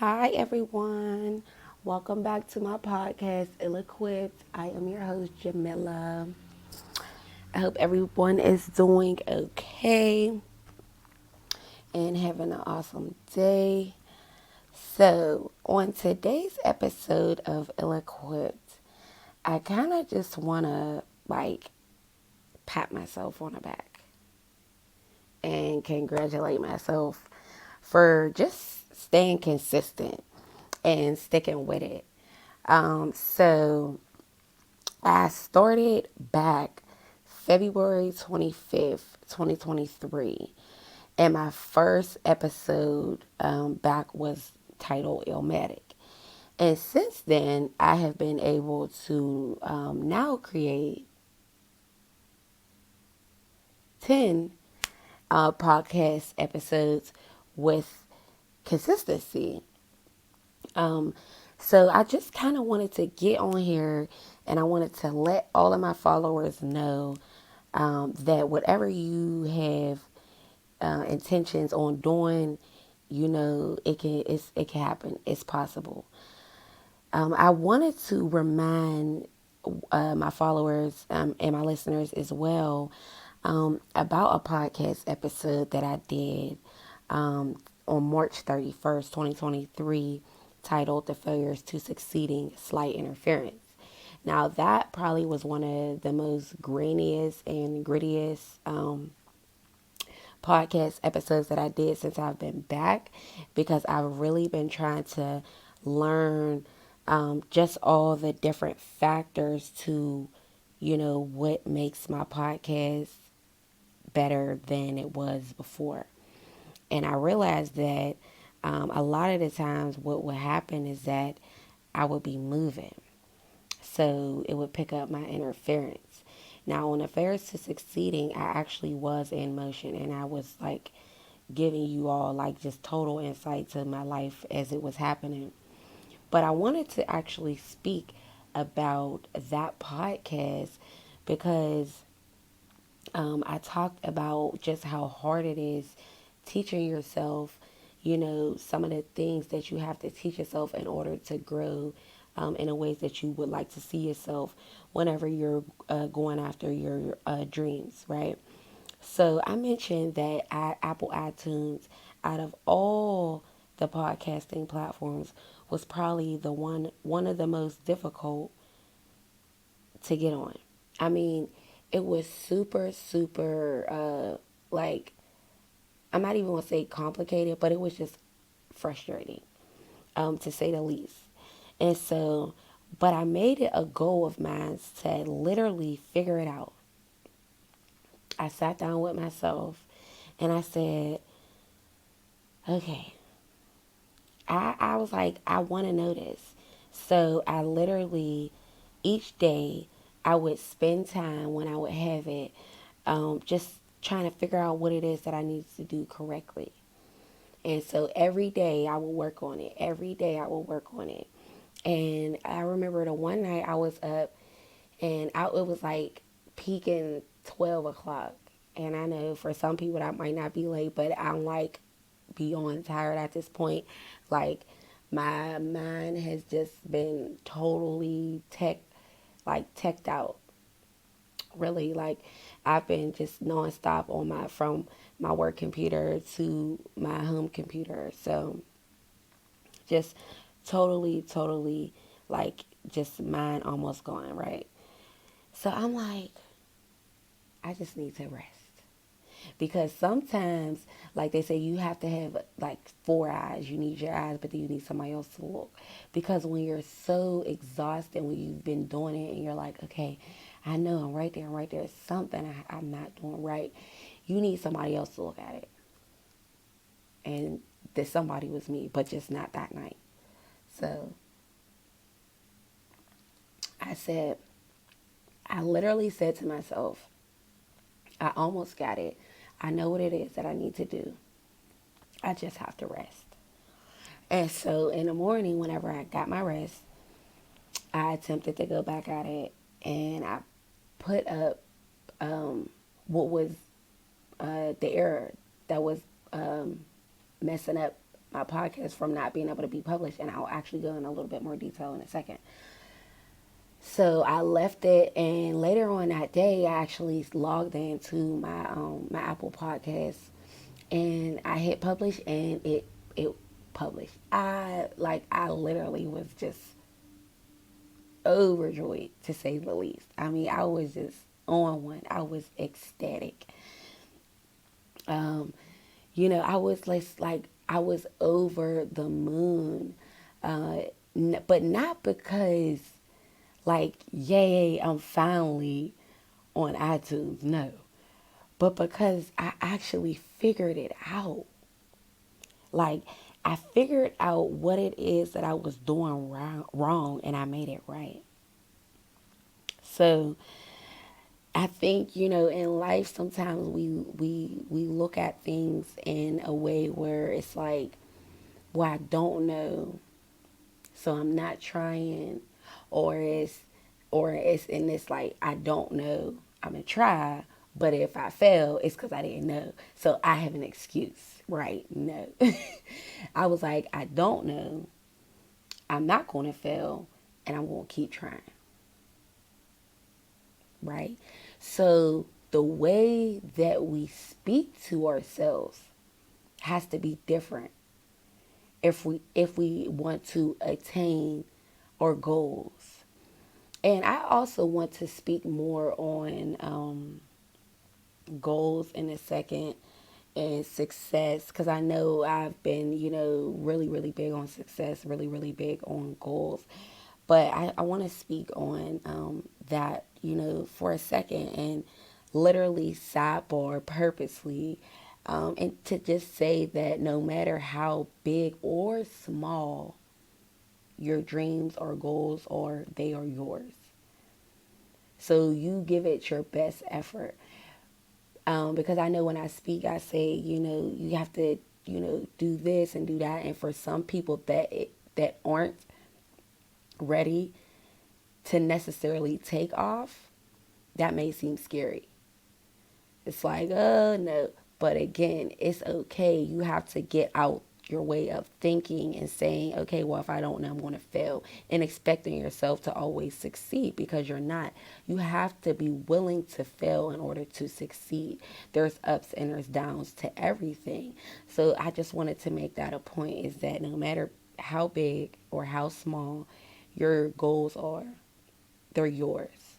Hi, everyone. Welcome back to my podcast, Ill Equipped. I am your host, Jamila. I hope everyone is doing okay and having an awesome day. So, on today's episode of Ill Equipped, I kind of just want to pat myself on the back and congratulate myself for just staying consistent and sticking with it. So I started back February 25th, 2023, and my first episode back was titled Illmatic. And since then, I have been able to now create 10 podcast episodes with consistency. Um, so I just kind of wanted to get on here and I wanted to let all of my followers know that whatever you have intentions on doing, it can happen. It's possible. I wanted to remind my followers and my listeners as well about a podcast episode that I did on March 31st, 2023, titled The Failures to Succeeding Slight Interference. Now, that probably was one of the most grainiest and grittiest podcast episodes that I did since I've been back because I've really been trying to learn just all the different factors to, what makes my podcast better than it was before. And I realized that a lot of the times what would happen is that I would be moving. So it would pick up my interference. Now, on Affairs to Succeeding, I actually was in motion and I was like giving you all like just total insight to my life as it was happening. But I wanted to actually speak about that podcast because I talked about just how hard it is teaching yourself, some of the things that you have to teach yourself in order to grow in the ways that you would like to see yourself whenever you're going after your dreams, right? So I mentioned that Apple iTunes, out of all the podcasting platforms, was probably the one of the most difficult to get on. I mean, it was super, super, like, I'm not even going to say complicated, but it was just frustrating, to say the least. And so, but I made it a goal of mine to literally figure it out. I sat down with myself and I said, okay, I was like, I want to know this. So I literally, each day, I would spend time when I would have it, just trying to figure out what it is that I needed to do correctly. And so every day I would work on it. Every day I would work on it. And I remember the one night I was up and it was like peaking 12 o'clock. And I know for some people that might not be late, but I'm like beyond tired at this point. Like my mind has just been totally teched out. Really, like I've been just nonstop on from my work computer to my home computer. So just totally like just mind almost gone, right? So I'm like, I just need to rest. Because sometimes, like they say, you have to have like four eyes. You need your eyes, but then you need somebody else to look. Because when you're so exhausted, when you've been doing it and you're like, okay, I know I'm right there, right there. Something I'm not doing right. You need somebody else to look at it. And that somebody was me, but just not that night. So I said, I literally said to myself, I almost got it. I know what it is that I need to do. I just have to rest. And so in the morning, whenever I got my rest, I attempted to go back at it and I put up what was the error that was messing up my podcast from not being able to be published, and I'll actually go in a little bit more detail in a second. So I left it, and later on that day, I actually logged into my Apple Podcast, and I hit publish, and it published. I literally was just overjoyed, to say the least. I mean, I was just on one. I was ecstatic. Um, I was like I was over the moon, but not because like, yay, I'm finally on iTunes. No, but because I actually figured it out. Like, I figured out what it is that I was doing wrong, and I made it right. So I think, in life sometimes we look at things in a way where it's like, well, I don't know, so I'm not trying, or it's in this like, I don't know, I'm gonna try, but if I fail, it's because I didn't know, so I have an excuse, right? No. I was like, I don't know, I'm not gonna fail, and I'm gonna keep trying, right? So the way that we speak to ourselves has to be different if we want to attain our goals. And I also want to speak more on goals in a second, and success, because I know I've been, really, really big on success, really, really big on goals. But I want to speak on that, for a second, and literally sidebar purposely, and to just say that no matter how big or small your dreams or goals are, they are yours. So you give it your best effort. Because I know when I speak, I say, you have to, do this and do that. And for some people that aren't ready to necessarily take off, that may seem scary. It's like, oh no. But again, it's okay. You have to get out your way of thinking and saying, okay, well, if I don't know, I'm going to fail, and expecting yourself to always succeed, because you're not. You have to be willing to fail in order to succeed. There's ups and there's downs to everything. So I just wanted to make that a point, is that no matter how big or how small your goals are, they're yours.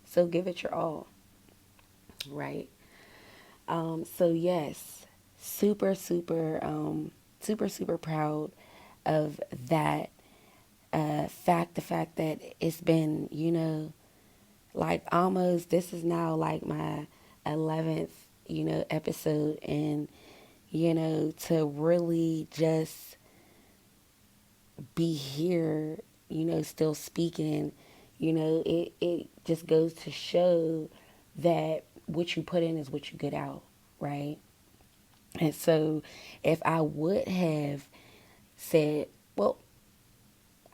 So give it your all, right? So yes, super, super, super, super proud of that fact. The fact that it's been, like almost, this is now like my 11th, episode, and to really just be here, still speaking, it just goes to show that what you put in is what you get out, right? And so if I would have said, well,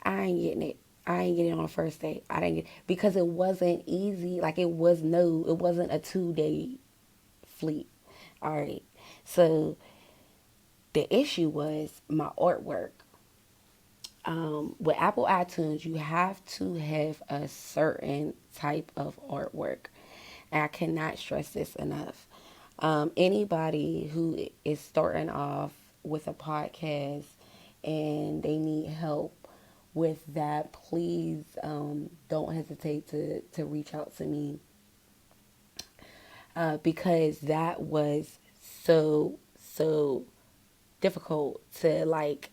I ain't getting it. I ain't getting it on the first day. I didn't get, because it wasn't easy. Like, it wasn't a 2-day fleet. All right. So the issue was my artwork. With Apple iTunes, you have to have a certain type of artwork. And I cannot stress this enough. Anybody who is starting off with a podcast and they need help with that, please don't hesitate to reach out to me, because that was so difficult to like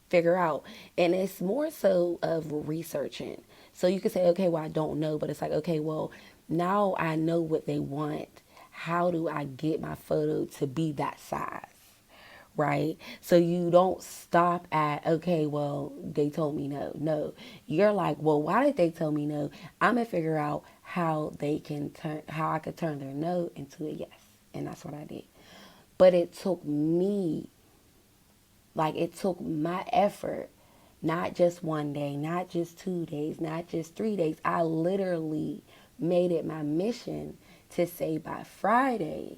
figure out. And it's more so of researching. So you could say, okay, well, I don't know, but it's like, okay, well, now I know what they want. How do I get my photo to be that size? Right? So you don't stop at, okay, well, they told me no. No. You're like, well, why did they tell me no? I'm going to figure out how I could turn their no into a yes. And that's what I did. But it took me, like, it took my effort, not just one day, not just 2 days, not just 3 days. I literally made it my mission to say by Friday,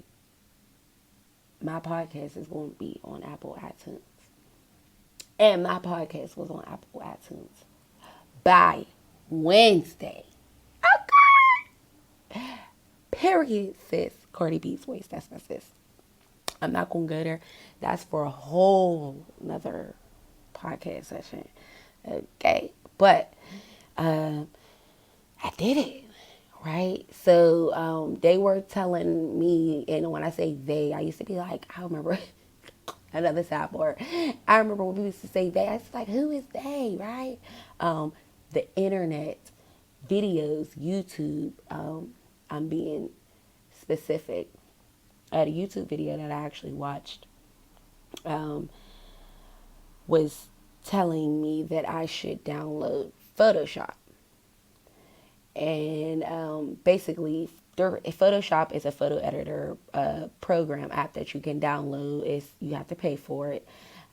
my podcast is going to be on Apple iTunes. And my podcast was on Apple iTunes by Wednesday. Period, sis. Cardi B's voice. That's my sis. I'm not gonna go there. That's for a whole another podcast session. Okay, but I did it, right? So they were telling me, and when I say they, I used to be like, I remember another sidebar. I remember when we used to say they, I was like, who is they, right? The internet, videos, YouTube. I'm being specific. I had a YouTube video that I actually watched um, was telling me that I should download Photoshop. And basically, Photoshop is a photo editor program app that you can download. You have to pay for it,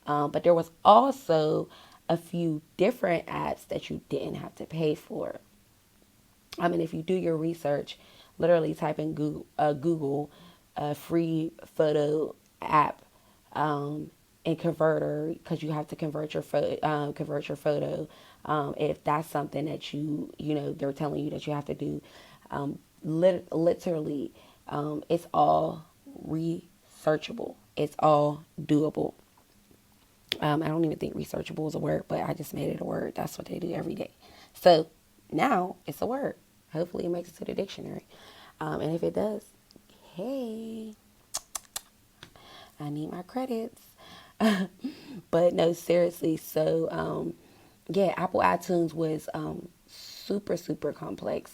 but there was also a few different apps that you didn't have to pay for. I mean, if you do your research, literally type in Google free photo app and converter, because you have to convert your photo. If that's something that they're telling you that you have to do, literally, it's all researchable. It's all doable. I don't even think researchable is a word, but I just made it a word. That's what they do every day. So now it's a word. Hopefully it makes it to the dictionary. And if it does, hey, I need my credits. But no, seriously. So, yeah, Apple iTunes was super, super complex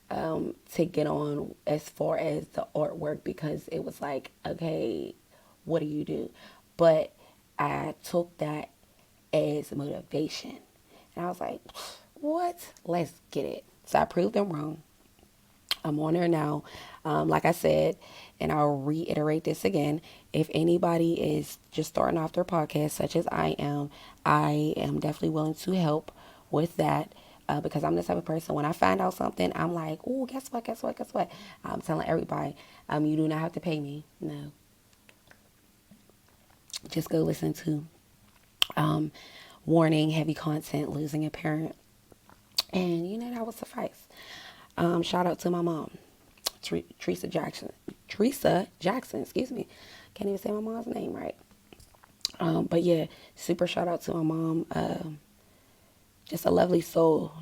to get on as far as the artwork, because it was like, okay, what do you do? But I took that as motivation. And I was like, what? Let's get it. So I proved them wrong. I'm on there now. Like I said, and I'll reiterate this again. If anybody is just starting off their podcast, such as I am definitely willing to help with that. Because I'm the type of person, when I find out something, I'm like, oh, guess what, guess what, guess what? I'm telling everybody, you do not have to pay me. No. Just go listen to warning, heavy content, losing a parent. And, that would suffice. Shout out to my mom, Teresa Jackson. Teresa Jackson, excuse me. Can't even say my mom's name right. But yeah, super shout out to my mom. Just a lovely soul.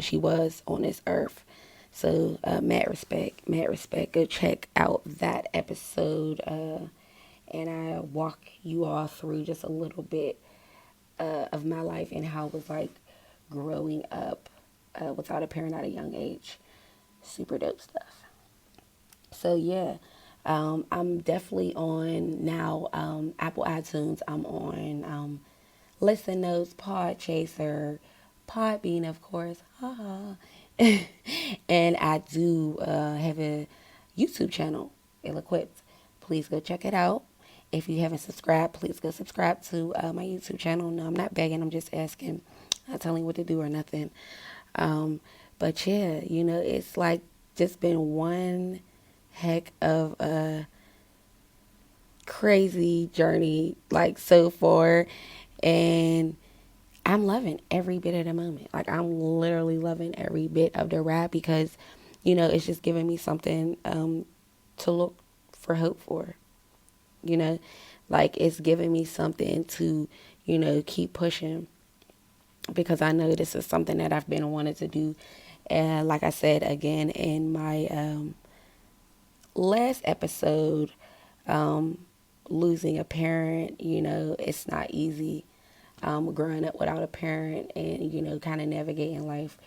She was on this earth. So mad respect, mad respect. Go check out that episode. And I walk you all through just a little bit of my life and how it was like growing up without a parent at a young age. Super dope stuff. So yeah, I'm definitely on now Apple iTunes. I'm on Listen Notes, Podchaser, Podbean, of course. And I do have a YouTube channel, Ill Equipped. Please go check it out. If you haven't subscribed, please go subscribe to my YouTube channel. No, I'm not begging. I'm just asking. Not telling you what to do or nothing. But yeah, it's like just been one heck of a crazy journey, like so far. And I'm loving every bit of the moment. Like, I'm literally loving every bit of the ride, because, it's just giving me something to look for hope for. Like, it's giving me something to, keep pushing, because I know this is something that I've been wanting to do. And like I said again in my last episode, losing a parent, it's not easy. Growing up without a parent and, kind of navigating life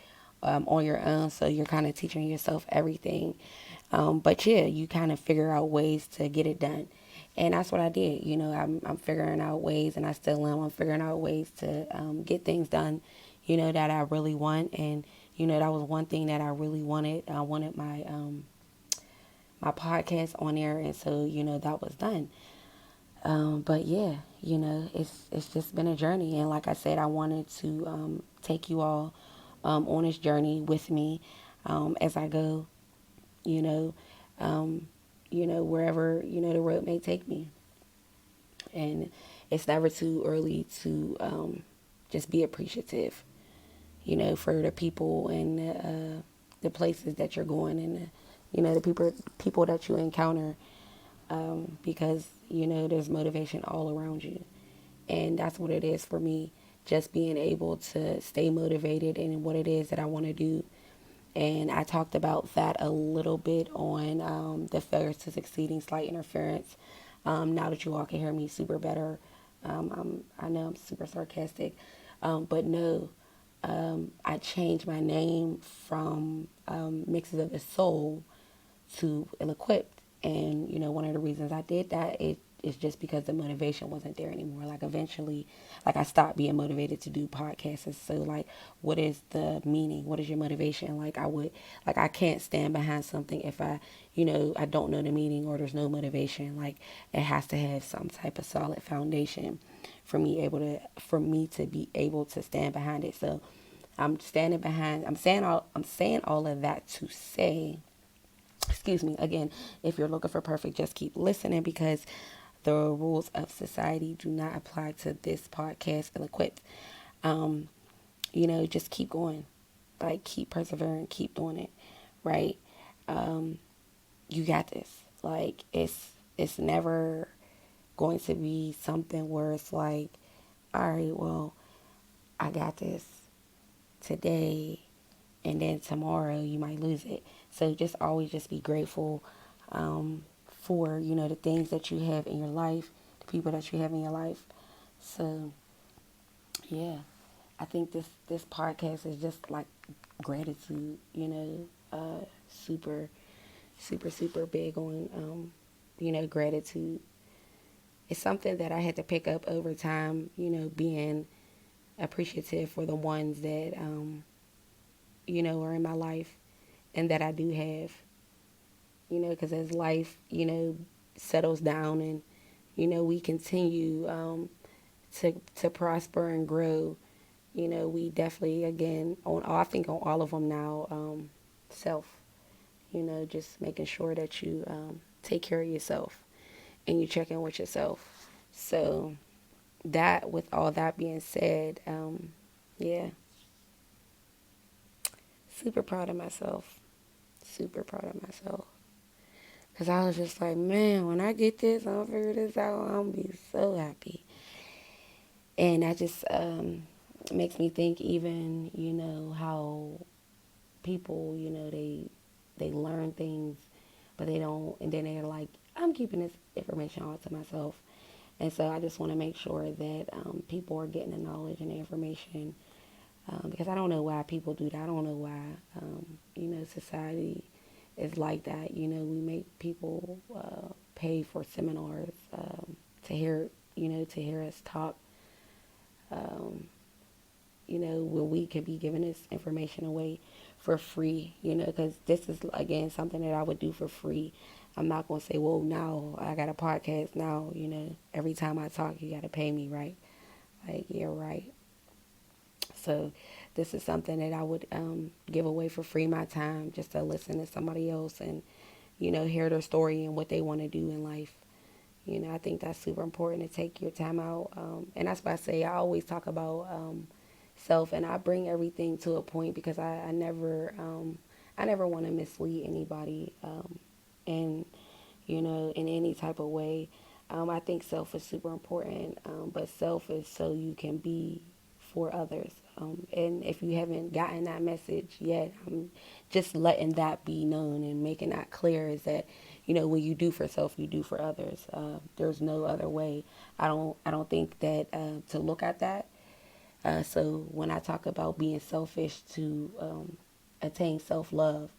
on your own. So you're kind of teaching yourself everything. But yeah, you kind of figure out ways to get it done. And that's what I did. I'm figuring out ways, and I still am. I'm figuring out ways to get things done, that I really want. And, that was one thing that I really wanted. I wanted my podcast on there. And so, that was done. But yeah, it's just been a journey. And like I said, I wanted to take you all on this journey with me as I go, you know, wherever, the road may take me. And it's never too early to just be appreciative, for the people and the places that you're going, and the people that you encounter, because there's motivation all around you, and that's what it is for me. Just being able to stay motivated in what it is that I want to do. And I talked about that a little bit on the failures to succeeding, slight interference. Now that you all can hear me super better, I know I'm super sarcastic, but no, I changed my name from Mixes of the Soul to Ill Equipped. And, one of the reasons I did that is just because the motivation wasn't there anymore. Like, eventually, like, I stopped being motivated to do podcasts. And so, like, what is the meaning? What is your motivation? I can't stand behind something if I don't know the meaning or there's no motivation. Like, it has to have some type of solid foundation for me to be able to stand behind it. So, I'm saying all of that to say, excuse me, again, if you're looking for perfect, just keep listening, because the rules of society do not apply to this podcast. Ill Equipped. Just keep going. Like, keep persevering, keep doing it, right? You got this. Like, it's never going to be something where it's like, all right, well, I got this today, and then tomorrow you might lose it. So just always just be grateful for the things that you have in your life, the people that you have in your life. So yeah, I think this podcast is just like gratitude. Super super super big on gratitude. It's something that I had to pick up over time. Being appreciative for the ones that are in my life and that I do have, because as life, settles down and, we continue to prosper and grow, we definitely, again, I think on all of them now, self, just making sure that you take care of yourself and you check in with yourself. So with all that being said, yeah, super proud of myself. Super proud of myself. Because I was just like, man, when I get this, I'm going to figure this out, I'm going to be so happy. And that just makes me think even, how people, they learn things, but they don't, and then they're like, I'm keeping this information all to myself. And so I just want to make sure that people are getting the knowledge and the information, because I don't know why people do that. I don't know why, society is like that. We make people pay for seminars to hear us talk. When we could be giving this information away for free. Because this is again something that I would do for free. I'm not gonna say, well, now I got a podcast. Now, every time I talk, you gotta pay me, right? Like, yeah, right. So this is something that I would give away for free, my time, just to listen to somebody else and, hear their story and what they want to do in life. I think that's super important to take your time out. And that's why I say I always talk about self, and I bring everything to a point because I never want to mislead anybody, and in any type of way. I think self is super important, but self is so you can be for others. And if you haven't gotten that message yet, I'm just letting that be known and making that clear is that, when you do for self, you do for others. There's no other way. I don't think that to look at that. So when I talk about being selfish to attain self-love,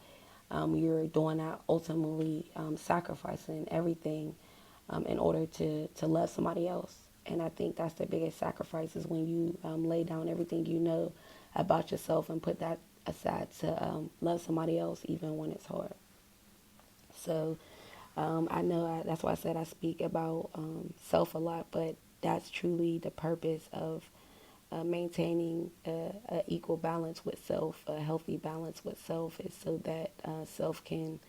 you're doing that ultimately sacrificing everything in order to love somebody else. And I think that's the biggest sacrifice is when you lay down everything you know about yourself and put that aside to love somebody else even when it's hard. So I know that's why I said I speak about self a lot, but that's truly the purpose of maintaining a equal balance with self, a healthy balance with self, is so that self can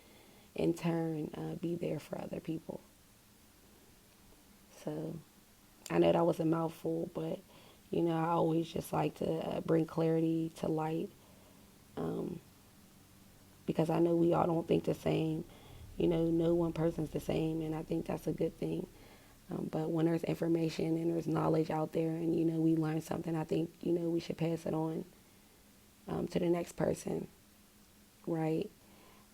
in turn be there for other people. So I know that was a mouthful, but I always just like to bring clarity to light, um, because I know we all don't think the same. No one person's the same, and I think that's a good thing. But when there's information and there's knowledge out there, and we learn something, I think we should pass it on, to the next person, right?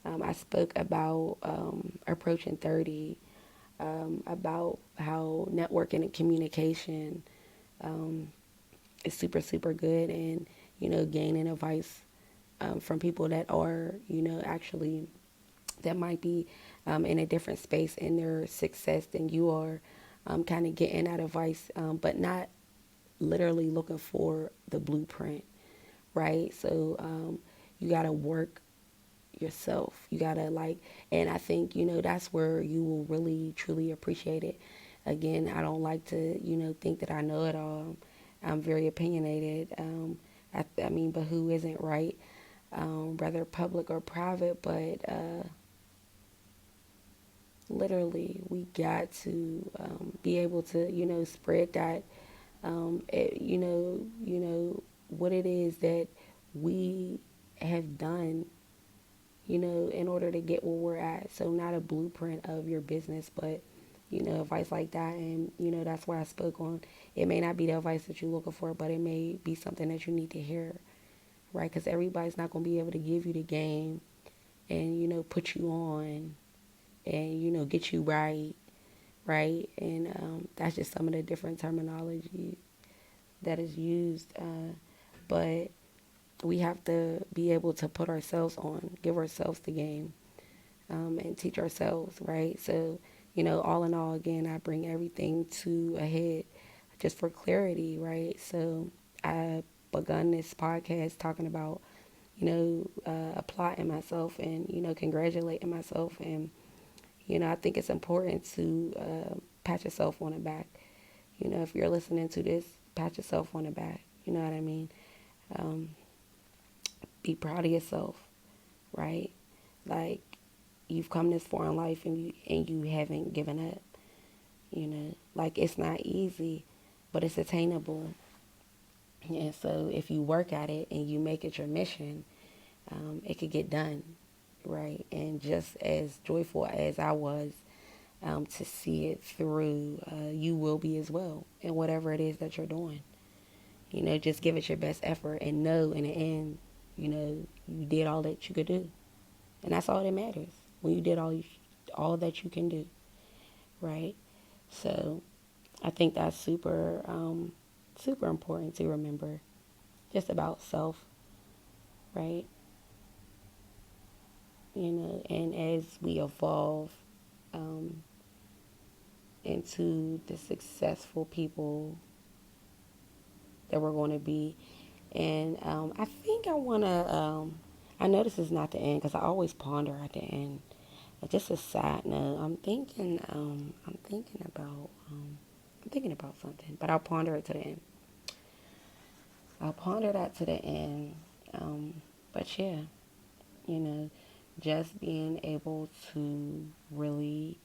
I spoke about approaching 30, about how networking and communication is super, super good, and gaining advice from people that are actually that might be in a different space in their success than you are, kind of getting that advice, but not literally looking for the blueprint, right? So you got to work yourself. You got to and I think, that's where you will really, truly appreciate it. Again, I don't like to, think that I know it all. I'm very opinionated. I mean, but who isn't, right? Whether public or private, but literally we got to be able to spread that, what it is that we have done, in order to get where we're at. So not a blueprint of your business, but advice like that. And that's where I spoke on, it may not be the advice that you're looking for, but it may be something that you need to hear, right? Because everybody's not going to be able to give you the game and put you on and get you right, right? And that's just some of the different terminology that is used, but we have to be able to put ourselves on, give ourselves the game, and teach ourselves, right? So all in all, again, I bring everything to a head just for clarity, right? So I begun this podcast talking about applauding myself and congratulating myself. And I think it's important to pat yourself on the back. If you're listening to this, pat yourself on the back. You know what I mean? Um, be proud of yourself, right? Like, you've come this far in life, and you haven't given up. Like, it's not easy, but it's attainable. And so if you work at it and you make it your mission, it could get done, right? And just as joyful as I was to see it through, you will be as well in whatever it is that you're doing. Just give it your best effort and know in the end, you did all that you could do. And that's all that matters, when you did all that you can do, right? So I think that's super, super important to remember, just about self, right? And as we evolve um, into the successful people that we're going to be. And I think I want to, I know this is not the end because I always ponder at the end. But just a side note, I'm thinking about something, but I'll ponder it to the end. I'll ponder that to the end. But yeah, you know, just being able to really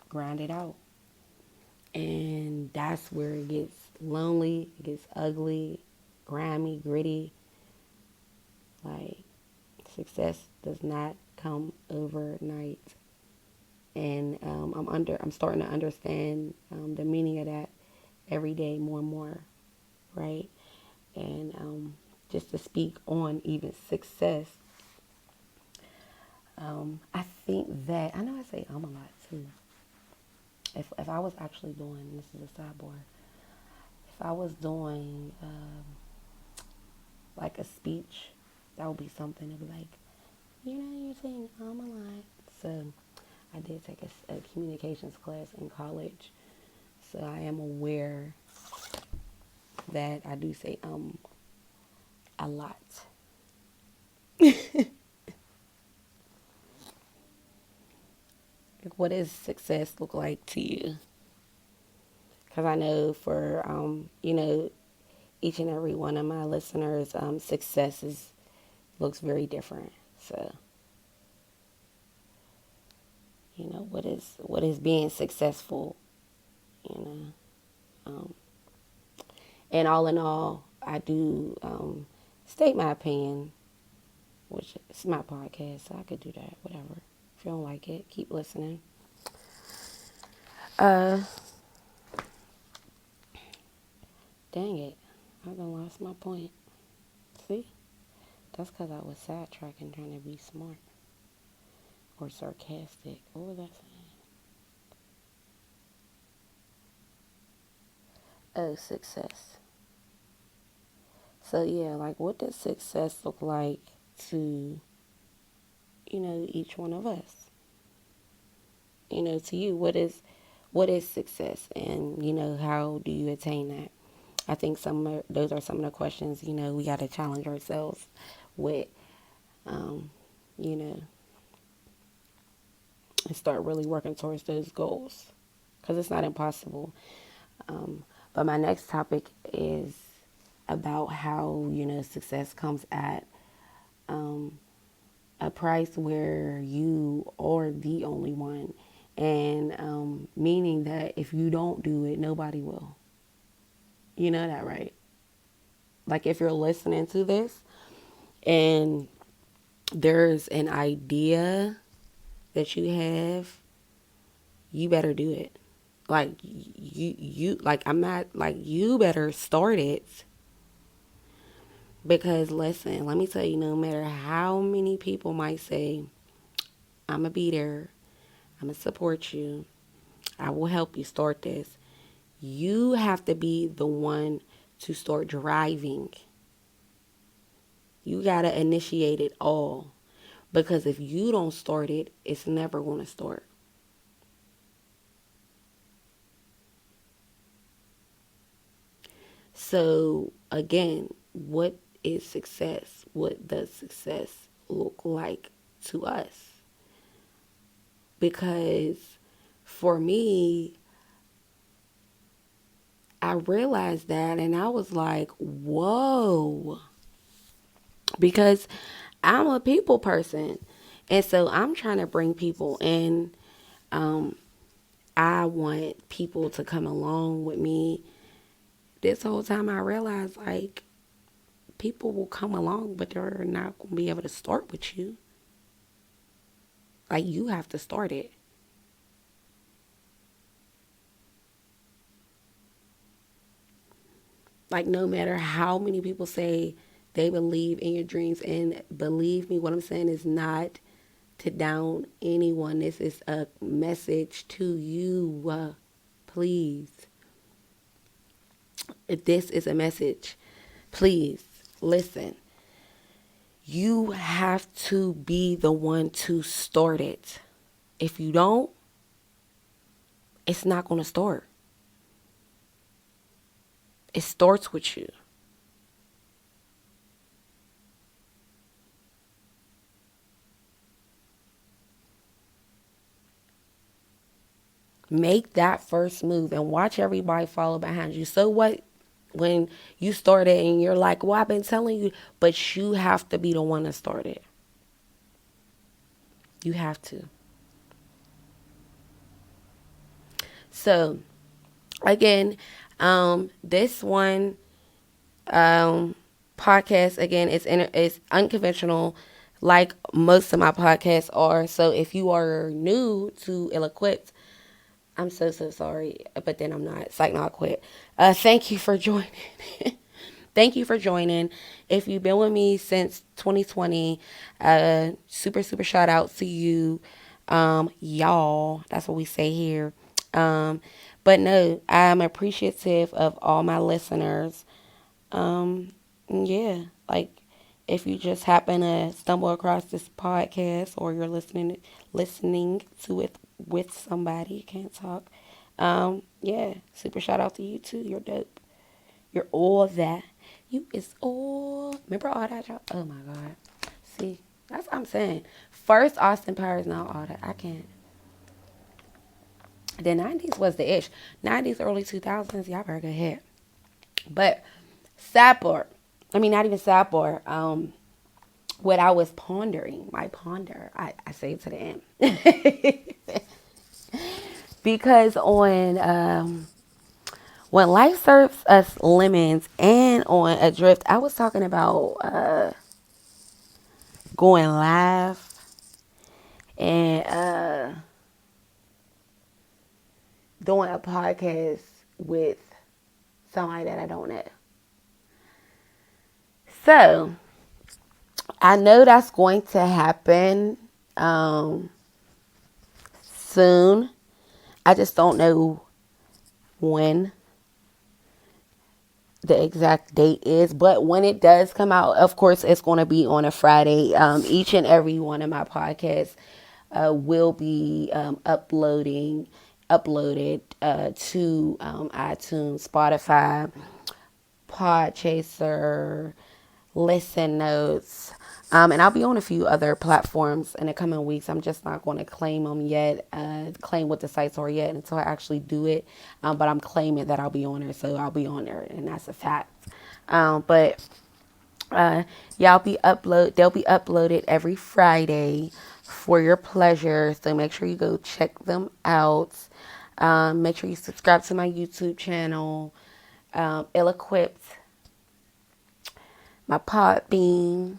grind it out. And that's where it gets lonely, it gets ugly, grimy, gritty. Like, success does not come overnight. And I'm starting to understand the meaning of that every day more and more, right? And just to speak on even success, I think that, I know I say a lot too. If I was actually doing, this is a sidebar, if I was doing like a speech, that would be something to be like, you're saying a lot. So I did take a communications class in college, so I am aware that I do say a lot. What does success look like to you? Because I know for each and every one of my listeners, success looks very different. So what is being successful you know. And all in all, I do state my opinion, which is my podcast, so I could do that, whatever. If you don't like it, keep listening. Uh, Dang it. I done lost my point. See? That's because I was sidetracking trying to be smart or sarcastic. What was I saying? Oh, success. So, yeah, like, what does success look like to, each one of us? To you, what is success, and how do you attain that? I think those are some of the questions we got to challenge ourselves with, um, you know, and start really working towards those goals, because it's not impossible. But my next topic is about how success comes at a price where you are the only one, and meaning that if you don't do it, nobody will. You know that, right? Like, if you're listening to this and there's an idea that you have, you better do it. Like, like, I'm not, like, you better start it. Because, listen, let me tell you, no matter how many people might say, I'm going to be there, I'm going to support you, I will help you start this, you have to be the one to start driving. You got to initiate it all. Because if you don't start it, it's never going to start. So, again, what is success? What does success look like to us? Because for me, I realized that and I was like, whoa. Because I'm a people person. And so I'm trying to bring people in. Um, I want people to come along with me. This whole time I realized, like, people will come along, but they're not going to be able to start with you. Like, you have to start it. Like, no matter how many people say they believe in your dreams, and believe me, what I'm saying is not to down anyone. This is a message to you. Please. If this is a message, please listen. You have to be the one to start it. If you don't, it's not going to start. It starts with you. Make that first move and watch everybody follow behind you. So what when you start it and you're like, well, I've been telling you, but you have to be the one to start it. You have to. So, again, this one podcast, again, is unconventional, like most of my podcasts are. So if you are new to Ill Equipped, I'm so sorry, but then I'm not. It's like, not quit. Thank you for joining. Thank you for joining. If you've been with me since 2020, super shout out to you, y'all. That's what we say here. But no, I'm appreciative of all my listeners. Yeah, like, if you just happen to stumble across this podcast, or you're listening to it with somebody, you can't talk. Yeah, super shout out to you too. You're dope. You're all that. You is all. Remember all that, y'all? Oh my God. See, that's what I'm saying. First Austin Powers, now all that. I can't. The 90s was the ish. 90s, early 2000s, y'all better go ahead. But sidebar. I mean, not even sidebar. What I was pondering, my ponder, I say it to the end. Because on when life serves us lemons and on Adrift, I was talking about going live and doing a podcast with somebody that I don't know. So I know that's going to happen soon. I just don't know when the exact date is, but when it does come out, of course, it's going to be on a Friday. Each and every one of my podcasts will be uploaded to iTunes, Spotify, Podchaser, Listen Notes, and I'll be on a few other platforms in the coming weeks. I'm just not going to claim them yet, claim what the sites are yet until I actually do it. But I'm claiming that I'll be on there, so I'll be on there, and that's a fact. But y'all they'll be uploaded every Friday for your pleasure. So make sure you go check them out. Make sure you subscribe to my YouTube channel, Ill Equipped, my Podbean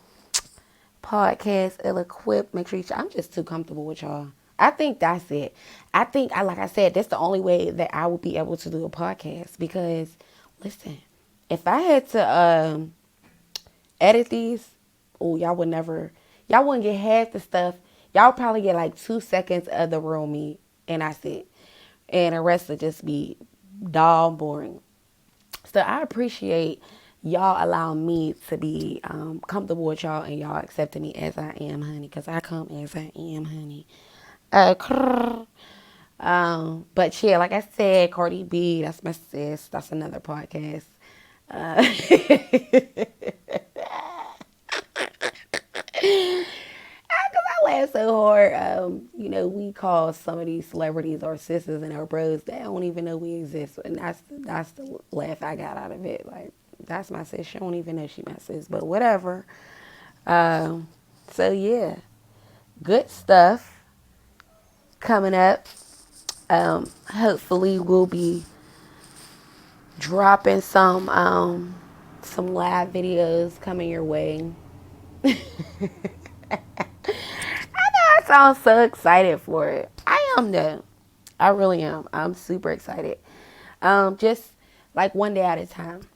podcast, Ill Equipped. Make sure I'm just too comfortable with y'all. I think that's it. I think like I said, that's the only way that I would be able to do a podcast because listen, if I had to edit these, oh y'all wouldn't get half the stuff. Y'all would probably get like 2 seconds of the real me and that's it. And the rest would just be dull boring. So I appreciate y'all allowing me to be comfortable with y'all and y'all accepting me as I am, honey, because I come as I am, honey. But yeah, like I said, Cardi B, that's my sis. That's another podcast. Because I laugh so hard. We call some of these celebrities our sisters and our bros. They don't even know we exist, and that's the laugh I got out of it. Like that's my sis. She don't even know she my sis, but whatever. So yeah, good stuff coming up. Hopefully we'll be dropping some live videos coming your way. I sound so excited for it. I am though. I really am. I'm super excited. Just like one day at a time.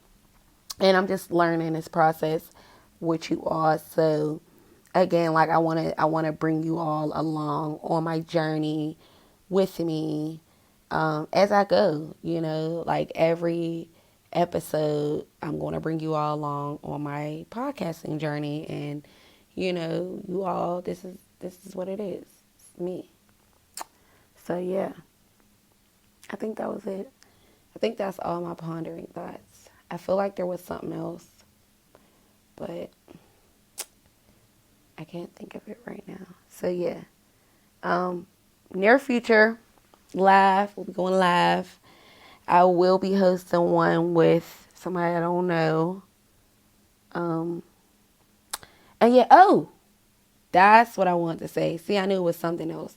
And I'm just learning this process with you all. So again, like I wanna bring you all along on my journey with me as I go. Like every episode, I'm gonna bring you all along on my podcasting journey, and you all, this is what it is. It's me. So yeah, I think that was it. I think that's all my pondering thoughts. I feel like there was something else, but I can't think of it right now. So yeah, near future, live. We'll be going live. I will be hosting one with somebody I don't know. And yeah, that's what I wanted to say. See, I knew it was something else,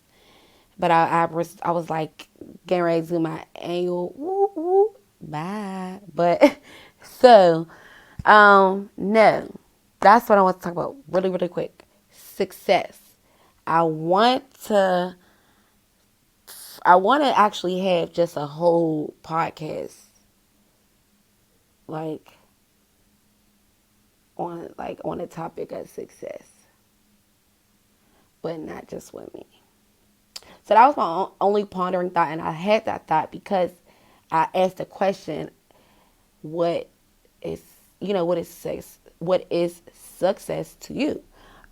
but I was like getting ready to do my annual woo woo bye. But so no, that's what I want to talk about really really quick. Success. I want to actually have just a whole podcast like on the topic of success, but not just with me. So that was my only pondering thought, and I had that thought because I asked the question, "What is what is success to you?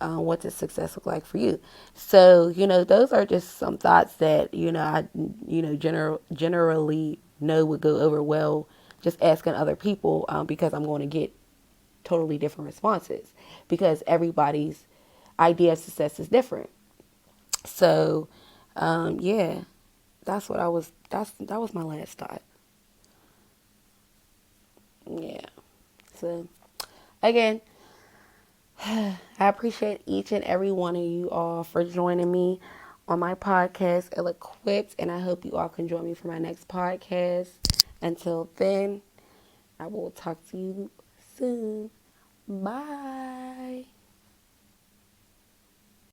What does success look like for you?" So those are just some thoughts that I generally know would go over well just asking other people because I'm going to get totally different responses because everybody's idea of success is different. So, yeah, that was my last thought. Yeah. So, again, I appreciate each and every one of you all for joining me on my podcast, Ill Equipped, and I hope you all can join me for my next podcast. Until then, I will talk to you soon. Bye.